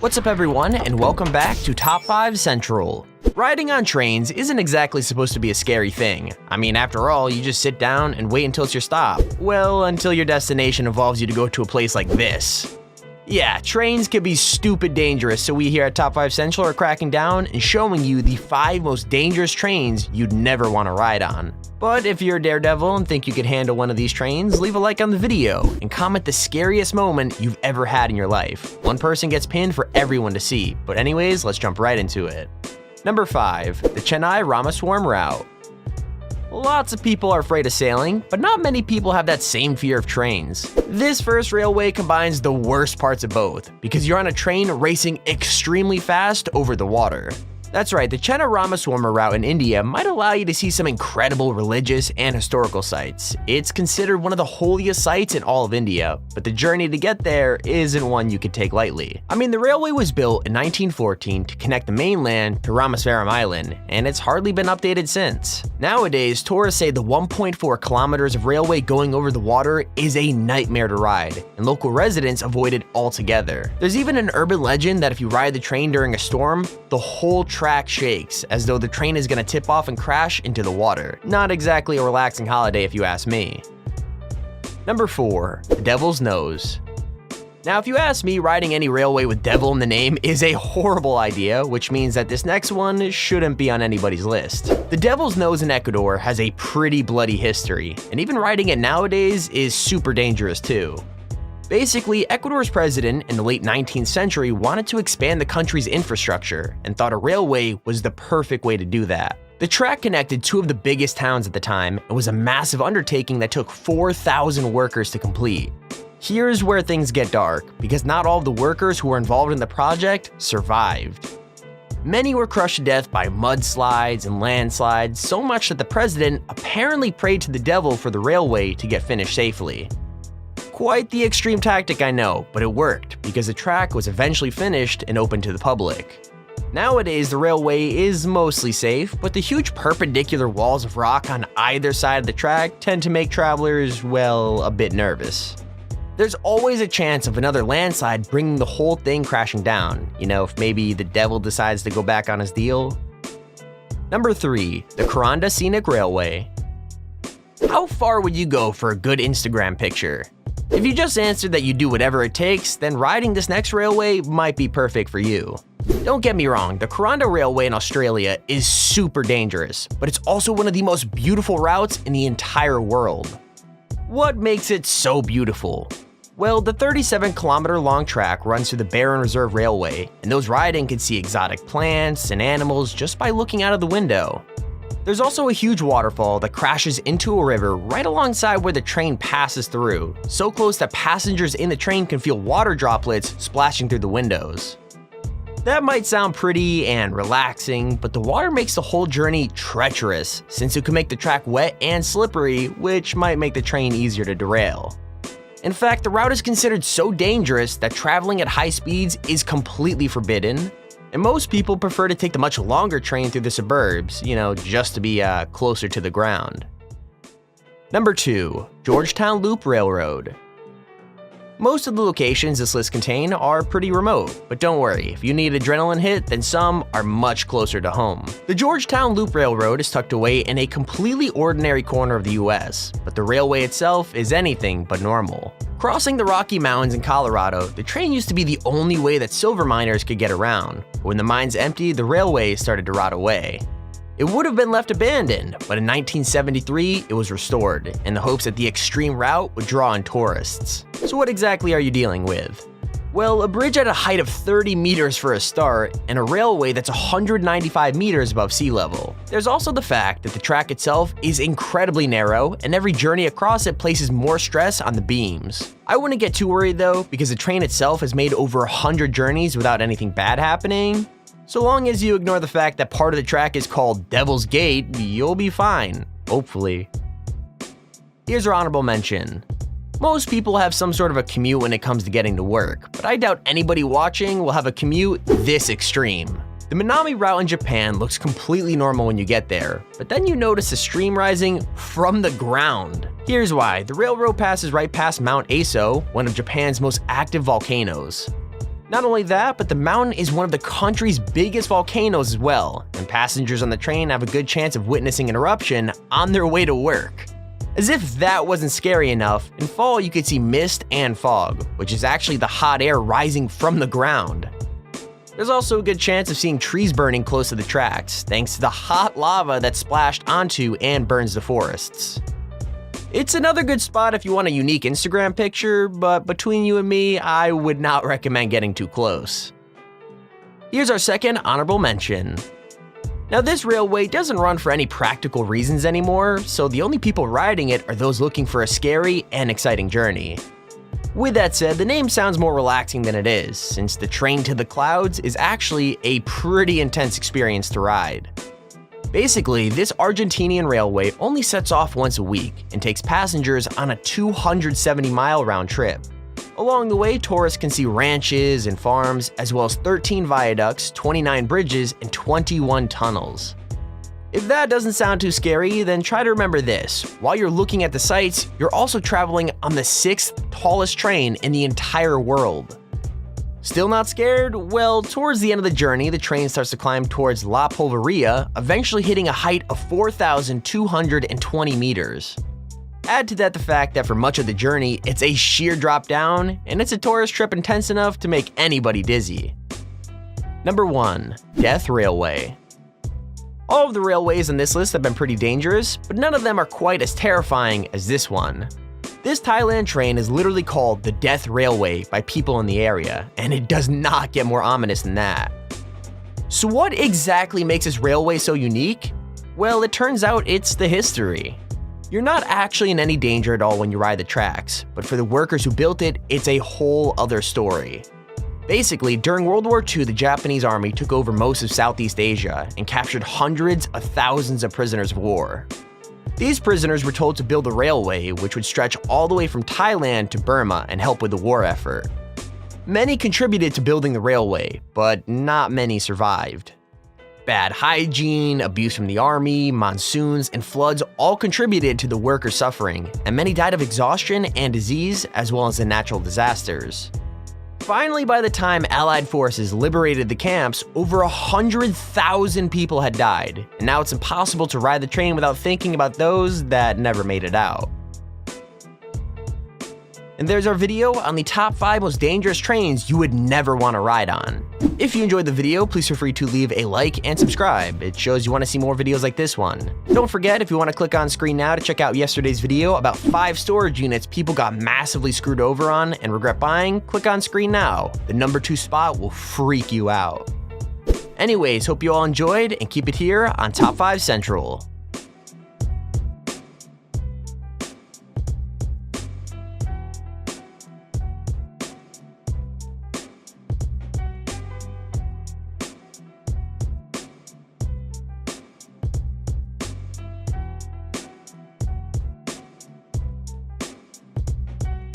What's up everyone, and welcome back to Top 5 Central. Riding on trains isn't exactly supposed to be a scary thing. I mean, after all, you just sit down and wait until it's your stop. Well, until your destination involves you to go to a place like this. Yeah, trains can be stupid dangerous, so we here at Top 5 Central are cracking down and showing you the 5 most dangerous trains you'd never want to ride on. But if you're a daredevil and think you could handle one of these trains, leave a like on the video and comment the scariest moment you've ever had in your life. One person gets pinned for everyone to see, but anyways, let's jump right into it. Number 5, the Chennai Ramaswamy route. Lots of people are afraid of sailing, but not many people have that same fear of trains. This first railway combines the worst parts of both, because you're on a train racing extremely fast over the water. That's right, the Chennai Ramaswamy route in India might allow you to see some incredible religious and historical sites. It's considered one of the holiest sites in all of India, but the journey to get there isn't one you can take lightly. I mean, the railway was built in 1914 to connect the mainland to Ramaswaram Island, and it's hardly been updated since. Nowadays, tourists say the 1.4 kilometers of railway going over the water is a nightmare to ride, and local residents avoid it altogether. There's even an urban legend that if you ride the train during a storm, the whole track shakes, as though the train is going to tip off and crash into the water. Not exactly a relaxing holiday if you ask me. Number 4, the Devil's Nose. Now, if you ask me, riding any railway with devil in the name is a horrible idea, which means that this next one shouldn't be on anybody's list. The Devil's Nose in Ecuador has a pretty bloody history, and even riding it nowadays is super dangerous too. Basically, Ecuador's president in the late 19th century wanted to expand the country's infrastructure and thought a railway was the perfect way to do that. The track connected 2 of the biggest towns at the time and was a massive undertaking that took 4,000 workers to complete. Here's where things get dark, because not all of the workers who were involved in the project survived. Many were crushed to death by mudslides and landslides, so much that the president apparently prayed to the devil for the railway to get finished safely. Quite the extreme tactic, I know, but it worked because the track was eventually finished and open to the public. Nowadays, the railway is mostly safe, but the huge perpendicular walls of rock on either side of the track tend to make travelers, well, a bit nervous. There's always a chance of another landslide bringing the whole thing crashing down, you know, if maybe the devil decides to go back on his deal. Number 3, the Kuranda Scenic Railway. How far would you go for a good Instagram picture? If you just answered that you do whatever it takes, then riding this next railway might be perfect for you. Don't get me wrong, the Kuranda Railway in Australia is super dangerous, but it's also one of the most beautiful routes in the entire world. What makes it so beautiful? Well, the 37-kilometer long track runs through the Barron Reserve Railway, and those riding can see exotic plants and animals just by looking out of the window. There's also a huge waterfall that crashes into a river right alongside where the train passes through, so close that passengers in the train can feel water droplets splashing through the windows. That might sound pretty and relaxing, but the water makes the whole journey treacherous, since it can make the track wet and slippery, which might make the train easier to derail. In fact, the route is considered so dangerous that traveling at high speeds is completely forbidden, and most people prefer to take the much longer train through the suburbs, you know, just to be closer to the ground. Number 2, Georgetown Loop Railroad. Most of the locations this list contain are pretty remote, but don't worry, if you need an adrenaline hit, then some are much closer to home. The Georgetown Loop Railroad is tucked away in a completely ordinary corner of the US, but the railway itself is anything but normal. Crossing the Rocky Mountains in Colorado, the train used to be the only way that silver miners could get around. But when the mines emptied, the railway started to rot away. It would have been left abandoned, but in 1973, it was restored, in the hopes that the extreme route would draw in tourists. So what exactly are you dealing with? Well, a bridge at a height of 30 meters for a start, and a railway that's 195 meters above sea level. There's also the fact that the track itself is incredibly narrow, and every journey across it places more stress on the beams. I wouldn't get too worried though, because the train itself has made over 100 journeys without anything bad happening. So long as you ignore the fact that part of the track is called Devil's Gate, you'll be fine, hopefully. Here's our honorable mention. Most people have some sort of a commute when it comes to getting to work, but I doubt anybody watching will have a commute this extreme. The Minami route in Japan looks completely normal when you get there, but then you notice a stream rising from the ground. Here's why. The railroad passes right past Mount Aso, one of Japan's most active volcanoes. Not only that, but the mountain is one of the country's biggest volcanoes as well, and passengers on the train have a good chance of witnessing an eruption on their way to work. As if that wasn't scary enough, in fall you could see mist and fog, which is actually the hot air rising from the ground. There's also a good chance of seeing trees burning close to the tracks, thanks to the hot lava that's splashed onto and burns the forests. It's another good spot if you want a unique Instagram picture, but between you and me, I would not recommend getting too close. Here's our second honorable mention. Now this railway doesn't run for any practical reasons anymore, so the only people riding it are those looking for a scary and exciting journey. With that said, the name sounds more relaxing than it is, since the Train to the Clouds is actually a pretty intense experience to ride. Basically, this Argentinian railway only sets off once a week and takes passengers on a 270-mile round trip. Along the way, tourists can see ranches and farms, as well as 13 viaducts, 29 bridges, and 21 tunnels. If that doesn't sound too scary, then try to remember this. While you're looking at the sights, you're also traveling on the 6th tallest train in the entire world. Still not scared? Well, towards the end of the journey, the train starts to climb towards La Polvareda, eventually hitting a height of 4,220 meters. Add to that the fact that for much of the journey, it's a sheer drop down, and it's a tourist trip intense enough to make anybody dizzy. Number 1. Death Railway. All of the railways on this list have been pretty dangerous, but none of them are quite as terrifying as this one. This Thailand train is literally called the Death Railway by people in the area, and it does not get more ominous than that. So what exactly makes this railway so unique? Well, it turns out it's the history. You're not actually in any danger at all when you ride the tracks, but for the workers who built it, it's a whole other story. Basically, during World War II, the Japanese army took over most of Southeast Asia and captured hundreds of thousands of prisoners of war. These prisoners were told to build a railway which would stretch all the way from Thailand to Burma and help with the war effort. Many contributed to building the railway, but not many survived. Bad hygiene, abuse from the army, monsoons, and floods all contributed to the workers' suffering, and many died of exhaustion and disease as well as the natural disasters. Finally, by the time Allied forces liberated the camps, over 100,000 people had died, and now it's impossible to ride the train without thinking about those that never made it out. And there's our video on the top 5 most dangerous trains you would never want to ride on. If you enjoyed the video, please feel free to leave a like and subscribe. It shows you want to see more videos like this one. Don't forget, if you want to click on screen now to check out yesterday's video about 5 storage units people got massively screwed over on and regret buying, click on screen now. The number 2 spot will freak you out. Anyways, hope you all enjoyed and keep it here on Top 5 Central.